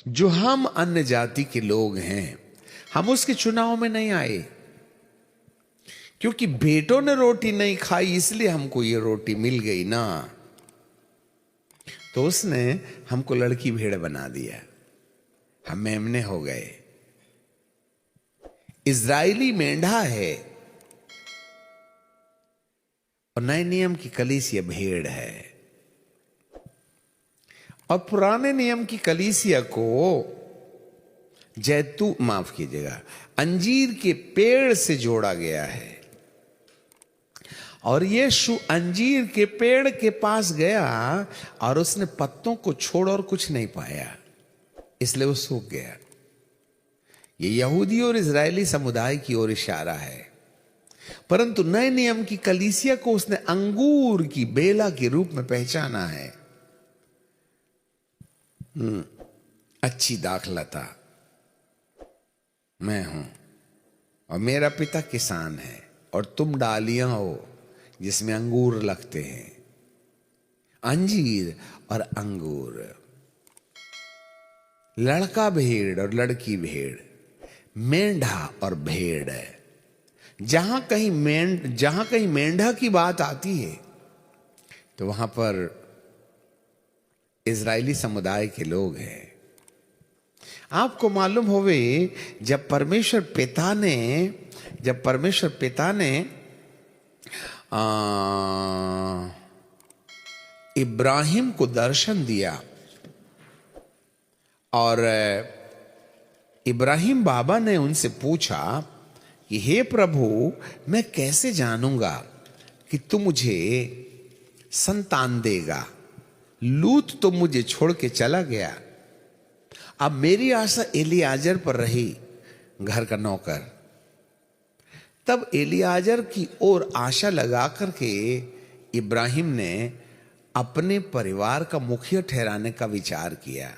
जो हम अन्य जाति के लोग हैं, हम उसके चुनाव में नहीं आए, क्योंकि बेटों ने रोटी नहीं खाई इसलिए हमको ये रोटी मिल गई ना। तो उसने हमको लड़की भेड़ बना दिया, हम मेमने हो गए। इजरायली मेंढा है और नए नियम की कलीसिया भेड़ है। और पुराने नियम की कलीसिया को माफ कीजिएगा, अंजीर के पेड़ से जोड़ा गया है। और यीशु अंजीर के पेड़ के पास गया और उसने पत्तों को छोड़ और कुछ नहीं पाया, इसलिए वो सूख गया। ये यहूदी और इजरायली समुदाय की ओर इशारा है। परंतु नए नियम की कलीसिया को उसने अंगूर की बेला के रूप में पहचाना है। अच्छी दाखलता मैं हूं और मेरा पिता किसान है, और तुम डालियां हो जिसमें अंगूर लगते हैं। अंजीर और अंगूर, लड़का भेड़ और लड़की भेड़, मेंढा और भेड़ है। जहां कहीं मेंढा की बात आती है तो वहां पर इजरायली समुदाय के लोग हैं। आपको मालूम होवे, जब परमेश्वर पिता ने इब्राहिम को दर्शन दिया और इब्राहिम बाबा ने उनसे पूछा कि हे प्रभु, मैं कैसे जानूंगा कि तू मुझे संतान देगा? लूत तो मुझे छोड़ के चला गया, अब मेरी आशा एलियाजर पर रही, घर का नौकर। तब एलियाजर की ओर आशा लगा करके इब्राहिम ने अपने परिवार का मुखिया ठहराने का विचार किया।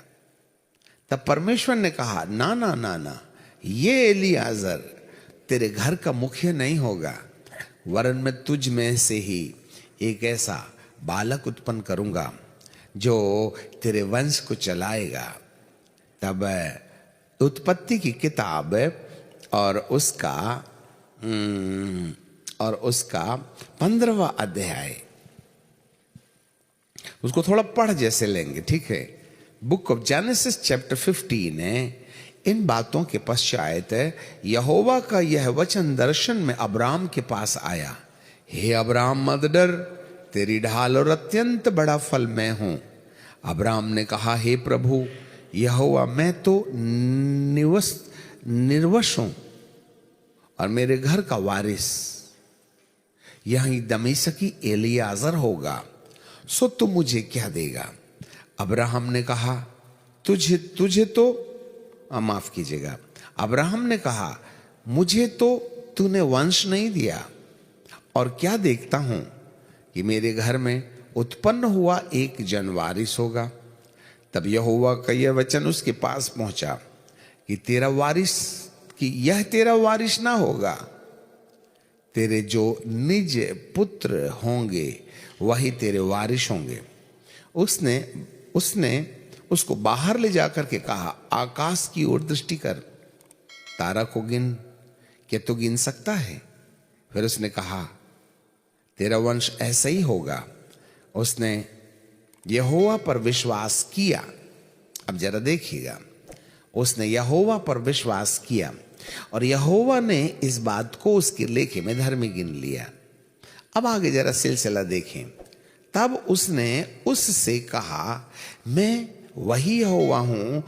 तब परमेश्वर ने कहा, ना ना ना ना, ये एलियाजर तेरे घर का मुखिया नहीं होगा, वरन मैं तुझ में से ही एक ऐसा बालक उत्पन्न करूंगा जो तेरे वंश को चलाएगा। तब उत्पत्ति की किताब और उसका 15वां अध्याय, उसको थोड़ा पढ़ जैसे लेंगे, ठीक है। बुक ऑफ जेनेसिस चैप्टर 15 है। इन बातों के पश्चात यहोवा का यह वचन दर्शन में अब्राम के पास आया, हे अब्राम मत डर, तेरी ढाल और अत्यंत बड़ा फल मैं हूं। अब्राम ने कहा, हे प्रभु यहोवा, मैं तो निर्वंश हूं और मेरे घर का वारिस यहीं दमिश्की एलियाजर होगा, सो तू मुझे क्या देगा? अब्राहम ने कहा, तुझे तो माफ कीजिएगा, अब्राहम ने कहा, मुझे तो तूने वंश नहीं दिया, और क्या देखता हूं कि मेरे घर में उत्पन्न हुआ एक जन वारिस होगा। तब यहोवा का यह वचन उसके पास पहुंचा कि यह तेरा वारिस ना होगा, तेरे जो निज पुत्र होंगे वही तेरे वारिस होंगे। उसने उसको बाहर ले जाकर के कहा, आकाश की ओर दृष्टि कर, तारा को गिन, क्या तू गिन सकता है? फिर उसने कहा, तेरा वंश ऐसा ही होगा। उसने यहोवा पर विश्वास किया। अब जरा देखिएगा, उसने यहोवा पर विश्वास किया और यहोवा ने इस बात को उसके लेखे में धर्मी गिन लिया। अब आगे जरा सिलसिला देखें। तब उसने उससे कहा, मैं वही यहोवा हूं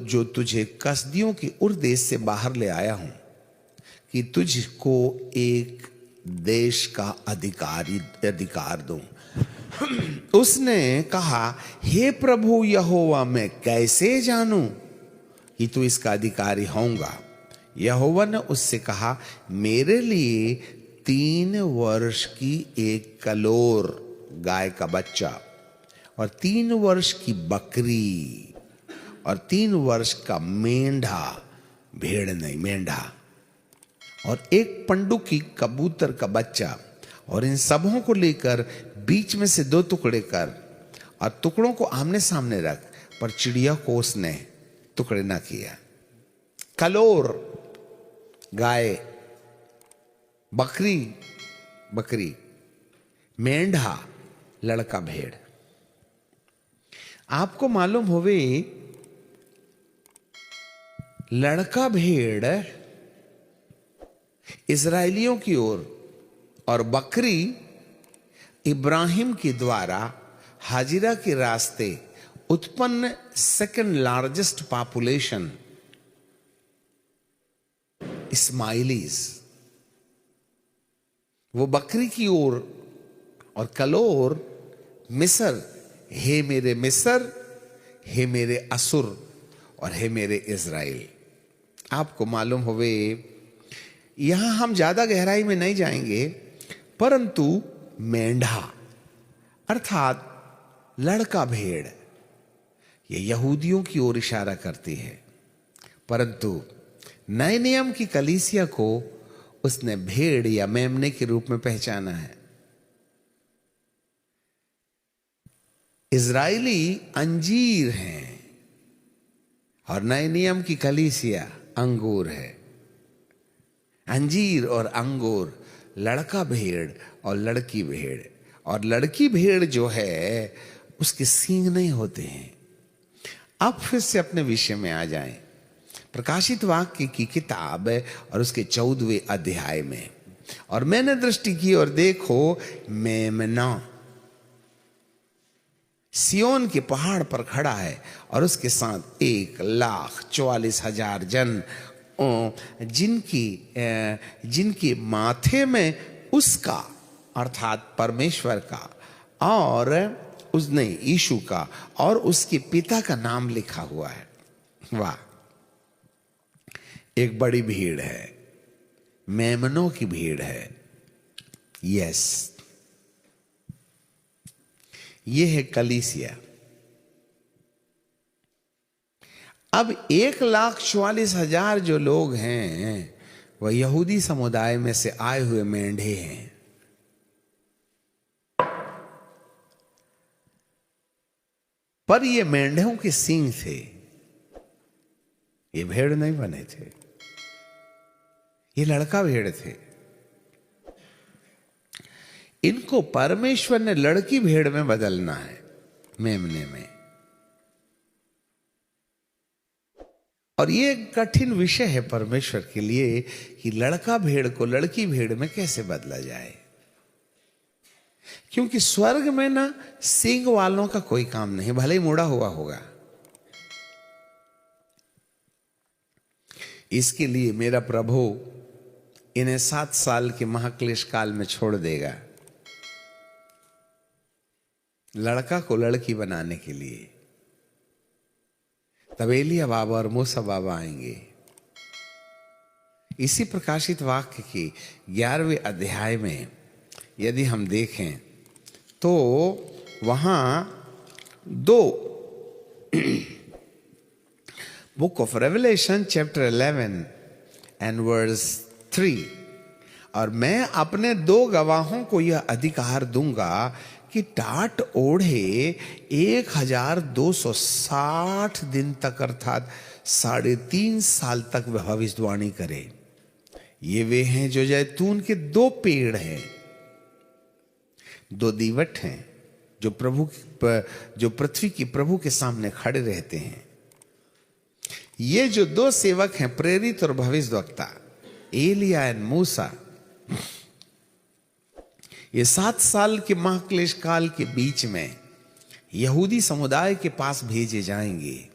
जो तुझे कसदियों की उर देश से बाहर ले आया हूं, कि तुझको एक देश का अधिकार दूं। उसने कहा, हे प्रभु यहोवा, मैं कैसे जानूं कि तू इसका अधिकारी होगा? यहोवा ने उससे कहा, मेरे लिए 3 वर्ष की एक कलोर गाय का बच्चा और 3 वर्ष की बकरी और 3 वर्ष का मेंढा, भेड़ नहीं मेंढा, और एक पंडुकी कबूतर का बच्चा, और इन सबों को लेकर बीच में से 2 टुकड़े कर और टुकड़ों को आमने सामने रख। पर चिड़िया को उसने टुकड़े ना किया। कलोर गाय, बकरी बकरी, मेंढा लड़का भेड़। आपको मालूम होवे लड़का भेड़ इजराइलियों की ओर और बकरी इब्राहिम के द्वारा हाजिरा के रास्ते उत्पन्न सेकंड लार्जेस्ट पॉपुलेशन इस्माइलीज, वो बकरी की ओर और कलोर मिस्र, हे मेरे मिस्र, हे मेरे असुर और हे मेरे इज़राइल। आपको मालूम होवे, यहां हम ज्यादा गहराई में नहीं जाएंगे, परंतु मेंढा अर्थात लड़का भेड़ ये यहूदियों की ओर इशारा करती है, परंतु नए नियम की कलीसिया को उसने भेड़ या मेमने के रूप में पहचाना है। इजराइली अंजीर हैं और नए नियम की कलीसिया अंगूर है। अंजीर और अंगूर, लड़का भेड़ और लड़की भेड़। और लड़की भेड़ जो है उसके सींग नहीं होते हैं। अब फिर से अपने विषय में आ जाएं। प्रकाशित वाक्य की किताब और उसके 14वें अध्याय में, और मैंने दृष्टि की और देखो मेमना सियोन के पहाड़ पर खड़ा है और उसके साथ 1,44,000 जन, जिनके माथे में उसका अर्थात परमेश्वर का और उसने यीशु का और उसके पिता का नाम लिखा हुआ है। वाह, एक बड़ी भीड़ है, मेमनों की भीड़ है। यस, ये है कलीसिया। अब 1,44,000 जो लोग हैं वह यहूदी समुदाय में से आए हुए मेंढे हैं। पर ये मेंढों के सींग थे, ये भेड़ नहीं बने थे, ये लड़का भेड़ थे। इनको परमेश्वर ने लड़की भेड़ में बदलना है, मेमने में। और ये कठिन विषय है परमेश्वर के लिए कि लड़का भेड़ को लड़की भेड़ में कैसे बदला जाए, क्योंकि स्वर्ग में ना सींग वालों का कोई काम नहीं, भले ही मुड़ा हुआ होगा। इसके लिए मेरा प्रभु इन्हें 7 साल के महाक्लेश काल में छोड़ देगा, लड़का को लड़की बनाने के लिए। तब एलिया बाबा और मूसा बाबा आएंगे। इसी प्रकाशित वाक्य की 11वें अध्याय में यदि हम देखें तो वहां 2 book of Revelation chapter 11 and verse 3, और मैं अपने 2 गवाहों को यह अधिकार दूंगा कि टाट ओढ़े 1260 दिन तक अर्थात 3.5 साल तक वह भविष्यवाणी करे। ये वे हैं जो जैतून के 2 पेड़ हैं, 2 दीवट हैं, जो पृथ्वी की प्रभु के सामने खड़े रहते हैं। ये जो 2 सेवक हैं, प्रेरित और भविष्यवक्ता, एलिया एंड मूसा, ये 7 साल के महाक्लेश काल के बीच में यहूदी समुदाय के पास भेजे जाएंगे।